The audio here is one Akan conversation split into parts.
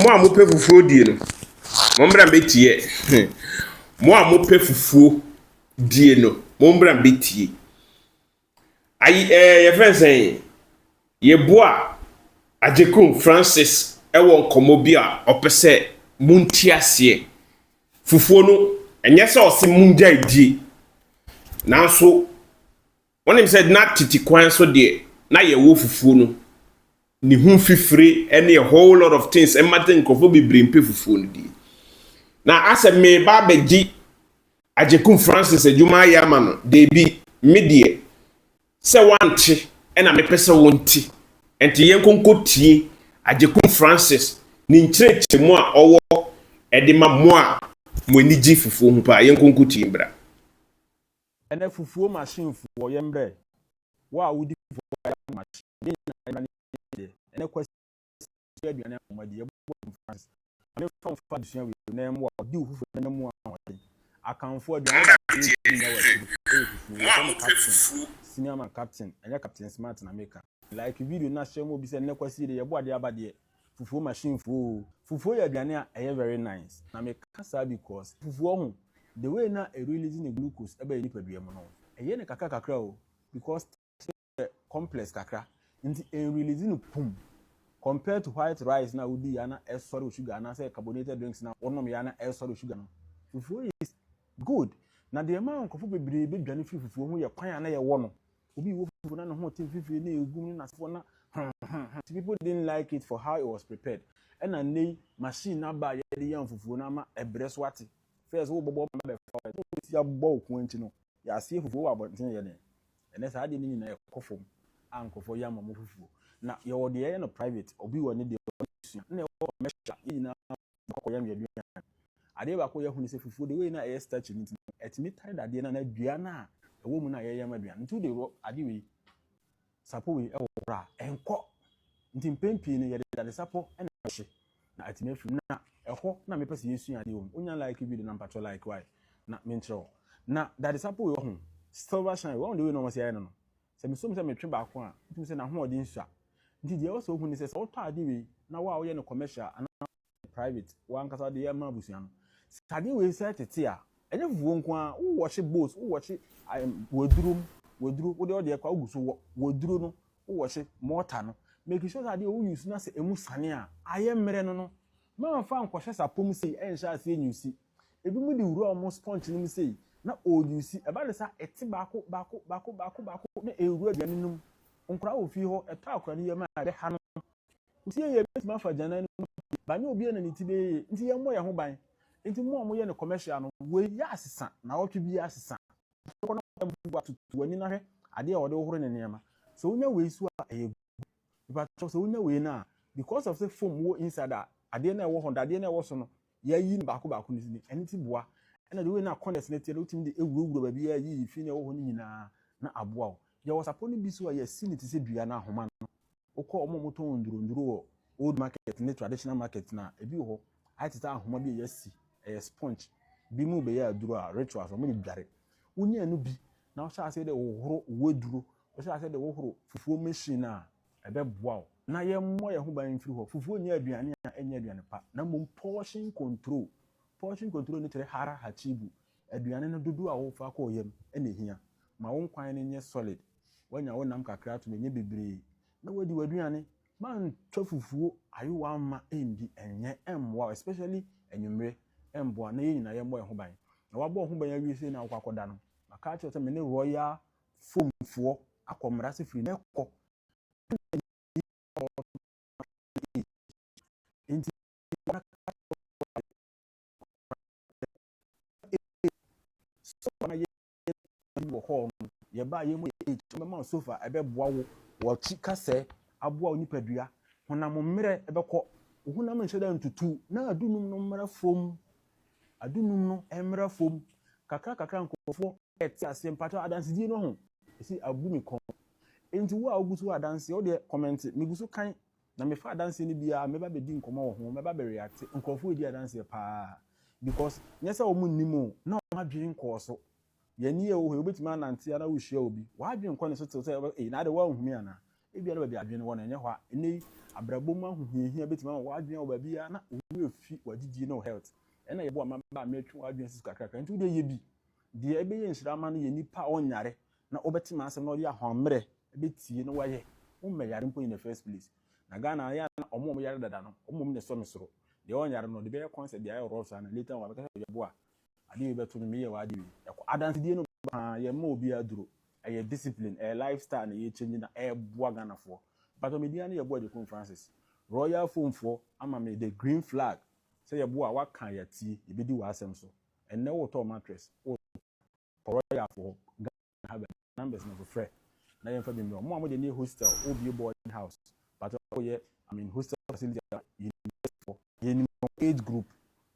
Mo a mo pe fufuo die no. Mo mbra betie. Mo a mo pe fufuo die no. Mo mbra betie. Ye friend say Yeboah Agyekum Francis ewo nkomo bi a opese munti ase. Fufuo no enye se o se munja die. Nanso wonim said na titikwan so de na ye wo fufuo no. Ni hu fifiri any a whole lot of things e matter nkofo bi brimpe fufuo no di. Na ase me ba beji Agyekum Francis adwuma ya ma no de bi medie se wante e na mepese wonti enti yenkonkotie Agyekum Francis ni nkyerechemu a owo e de ma mo a mo ni gi fufuo hu pa yenkonkotie mbra ene fufuo machine fuo yembre wa wudi fufuo machine ene kwesi aduane amade Yeboah Francis ane fon fa dusia wi na mo di fufuo na mo akanfo aduane senior man captain anya captain smart na maker like video na share mo bi se ne kwesi de Yeboah de abade fufuo machine fufuo ya aduane a very nice na make kasa because fufuo ho the way na releasing the glucose ebe ni padua mo no eye ne kakra o because complex kakra nti releasing pum compared to white rice na udi ya na sorry sugar na say carbonated drinks na onom ya na sorry sugar no fufuo is good na the amount of bebre be dwane fufuo ho ye kwan na ye wo no obi wo fufuo na no ho tin fufuo na egum na sefo na people didn't like it for how it was prepared and a nay machine na ba ye de yan fufuo na ma ebreso ate first wo bobo ma be fa no si abbo ku nti no ya se fufuo wa bonten ye ne ene sa de ni na ekofom ankofo ya ma mo fufuo na ye wo de ye no private obi wo ne de na wo mesha yi na ko ya me ade ba ko ye hu ni se fufuo de we na ye starch ni etimi tide ade na dua na ewo mu na ye ma dua nti de ro ade we sapo we e wo bra enko nti mpempi ni ye de sapo e na hye na etimi afi na eho na me pese yesu ade wo onya like video na mpacho like why na mentro na that is sapo we ho silver shine we on the way no mo se no se me so me se me twe ba ko a nti se na ho odi nsua nti de wo so hu ni se so to ade we na wa wo ye no commercial and private wa nkasa de ye ma busuan sade we se tete a enye fufuo nko a wo watch boss wo watch waduru wo de kwa uguso waduru no wo watch mortar no make sure that you use na se emu sane a aye mmere no ma fa nkwhye sapom sei ensha ase enyusi ebi mu di wuro omo sponge nim sei na oyusi eba le sa eti baako na ewuro aduane num nkura wo fi ho eta akura ne yema ade ha no usie ye betima fa jana ba ne obi na nitibe nti ye mo ye ho ban nti mo ye ne commercial no we ya asesa na wotwe bi asesa ko na ba tutu ani na hwe ade a wode wo horo ne nema so onya we su a eye ba so onya we na because of the foam wo inside ade na wo ho ade na wo so no ya yi baako ni enti boa na the way na corners na tie ultim de ewuro ba bi ya yi fi na wo ho ni nyina na aboa ya wo sapo ni bi so ya si ni ti se dua na ahoma no ukọ omo moto nduro wo old market ni traditional market na ebi ho aitita ahoma bi ya si sponge bi mu be ya duro a rituals omo ni dware unya no bi na wo sha se de wo horo wo duro wo sha se de wo horo fufuo machine a ebe boa na ye mo ye ho ban firi ho fufuo nya aduane a enya aduane pa na mom portion control ni tere hara hachibu aduane no dodo a wo fa ko yam ene hia ma wo nkwan ne nye solid wanya wo nam kakra to menye bebre na wadi waduane man twa fufuo ayo wa ma endi enye emwa especially enyumre emboa na yin na ye mo ye ho ban na wabo ho ban awie se na akwakoda no maka che se me ne royal foam fuo akomra se firi na ekọ inti so na ye wo ho ye ba ye mo ye ma sofa ebe boa wo chi kase aboa onipadua honam mmere ebe kọ honam nhyeda ntutu na adunum no mmere fom adunum no mmere fom kakra nkofo eti ase mpato adansidie no ho esi abu mi kon enti wo a oguso adanse wo de comment miguso kan na me fa adanse ni bia me ba be di nkoma wo ho me ba be react nkofo edi adanse pa because nyesa wo munnim na o ma dwen nkoso yani ye wo obetima nante ana wo hia obi wa dwen nkone so te say na de wa nhumi ana ebi na ba bi adwene won enye hɔ ene abrabɔ mu ahohiahia betima wa adwene wo ba bia na owu efi wagidi no health ena Yeboah ma ba metwe adwene sisu kakra nti wo de ye bi de ebe ye nhirama no ye nipa onyare na obetima asem na odi ahomre ebetie no waye wo meyare mpo in the first place na Ghana ya na omo yare dada no omo ne so mesoro de onyare no de be concept de ayo rosa na later wa be Yeboah ade be to me ye wa ade bi adanse die no ba ye ma obi aduro a discipline a lifestyle na ye change na boa Ghana for but media na Yeboah Agyekum Francis royal phone for ama me the green flag say Yeboah wa kan ya tie e be di wa asem so and na wo to mattress wo royal for Ghana have numbers no free na yen fa bi me mo de ni hostel obi boarding house but hostel facility for yen age group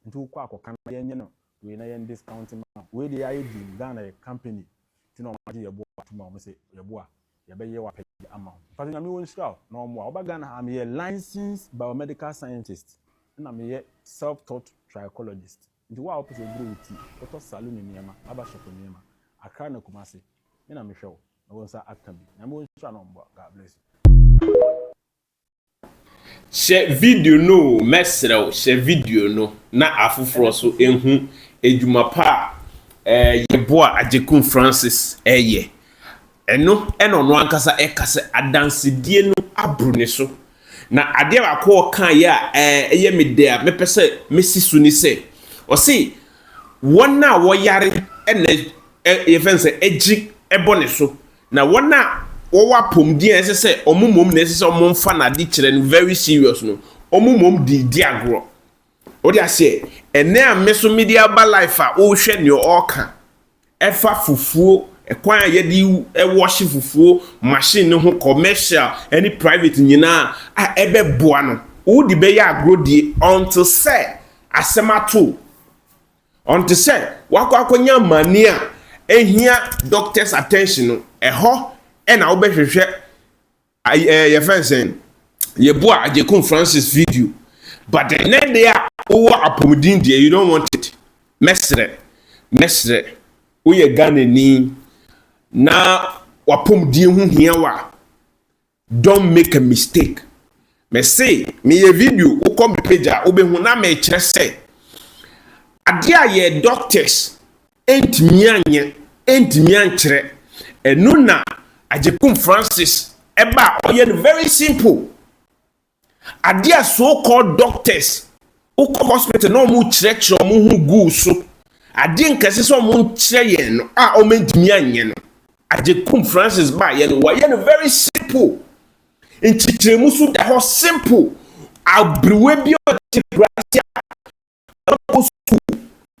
into kwa akokan yen no we na yen discounting we dey aye di Ghana company tino ma de Yeboah tuma mo say Yeboah ye be ye wa pay amount but na me won sure no mo oba Ghana am ye licensed biomedical scientist na me ye self-taught trichologist nti wa opese bro uti to salon ni ema aba shop ni ema akra na Kumasi me na me hwe na won sa actor bi na me won sure no mo God bless you. Share video no mesrel share video no na afufro so ehu edwuma pa Yeboah Agyekum Francis eye eno no ankasa ekase adansedie no abrune so na ade ba ko kan ya eye mede a mepese mesisu ni se o se wona wo yare ena ye fense egi ebone so na wona wo wapom di ese omumom na ese omomfa na di kire no very serious no omumom di agro o dia se ene a meso media ba life a o hwe ne o ka efa fufuo ekwan ye di wash fufuo machine no ho commercial any private nyina a ebe boa no o di be ya agro di until say asemato until say wakwakonya mania ehia doctor's attention no eho ena wo behwehwe ye fensen Yeboah Agyekum Francis video but the net there o apomudin there you don't want it mesre o ye Ghana ni na wapomudin hu hia wa don't make a mistake me say me ye video o come page a obehu na me kire say ade a ye doctors entimi ankire enu na Agyekum Francis eba oye very simple adia so called doctors uko hospital no mu chire mu hu gu so adi nkase so mu chire yen no a o mentimi anye no Agyekum Francis ba yen wa yen very simple nchichire mu so da ho simple abriwe bi o ti brasia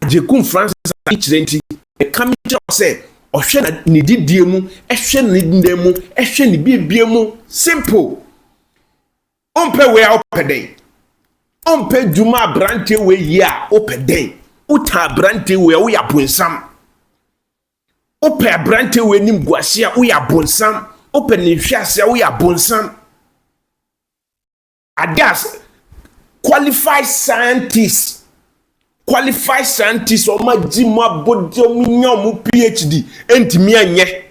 Agyekum Francis chire nti e kam chire say ohwe na ni didie mu ehwe ni ndem mu ehwe ni bibie mu simple ompe we opeden ompe djuma brante we yi a opeden uta brante we wo ya bonsam ope brante we nim guase a wo ya bonsam ope ni hwase a wo ya bonsam adas qualified scientists o ma jima body o minya mu PhD entimi anye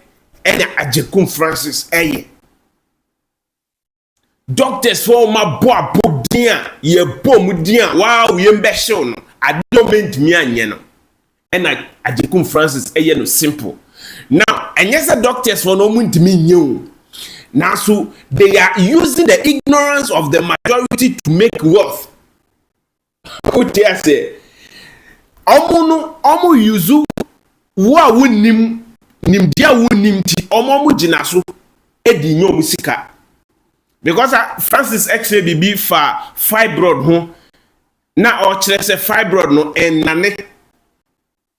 ena Agyekum Francis eye doctors for ma bo abodia ye bom dia wow ye mbehye no adement mi anye no ena Agyekum Francis eye no simple now enyesa doctors for no muntimi nye o now so they are using the ignorance of the majority to make wealth what they say omo yuzu wa wonim dia wonim ti omo gina so edi nyom sika because Francis X-ray bibi fa fibroid ho na o kire se fibroid no enane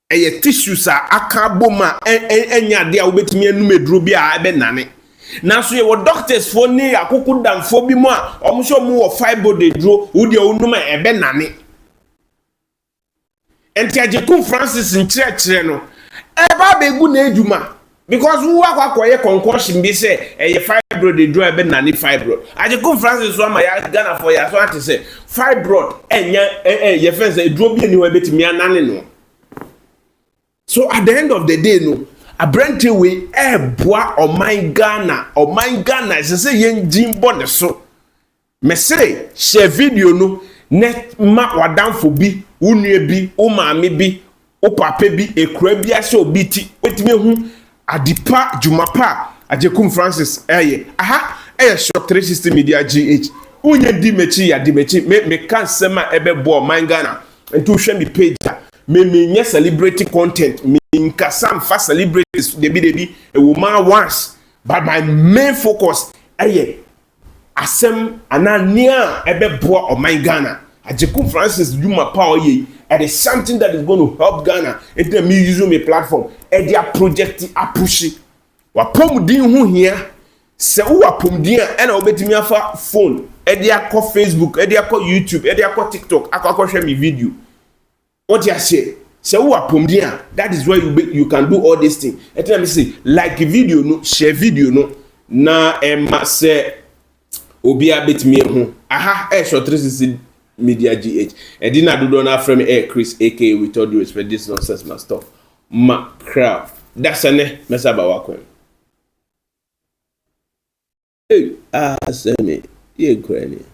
eye tissues a aka boma enya de a wobetimi anumeduro bi a ebe nane na so ye wo doctors for ni akoko damfo bi mo a omo so mo wo fibroid duro wo de onuma ebe nane enti Agyekum Francis nchire no eba begu na eduma because who akwakoye concussion bi say eye fibroid dey do ebe nani fibroid Agyekum Francis so ma ya Ghana for ya so ati say fibroid enya ye fence e duro bi ni we betimi anane no so at the end of the day no abrante we boa oman Ghana se yen jimbo ne so mesere share video no net ma wadamfo bi unue bi o maame bi o papa bi ekura bi ase obi ti wetime hu adipa jumapa Agyekum Francis aha shop 360 media GH unye di mechi ya di mechi me kan sema ebe bo oman Ghana nti hwe mi page me nye celebrity content me nkasam fa celebrities debi a woman once but my main focus asem anania ebe bo oman Ghana Agyekum Francis Juma Power it is something that is going to help Ghana into me using my platform and their project apushi wa pomudin hu here se wo apomdin e na obetimi afa phone e dia ko Facebook e dia ko YouTube e dia ko TikTok akwa hwe me video what you say se wo apomdin that is where you can do all these things e tell me say like video no share video no na ma se obi abetimi hu aha short 360 media GH e di na dodo na from Chris aka with all due respect this nonsense must stop ma crap that's ane mesaba wakwen. Hey, send me. Yeah, granny.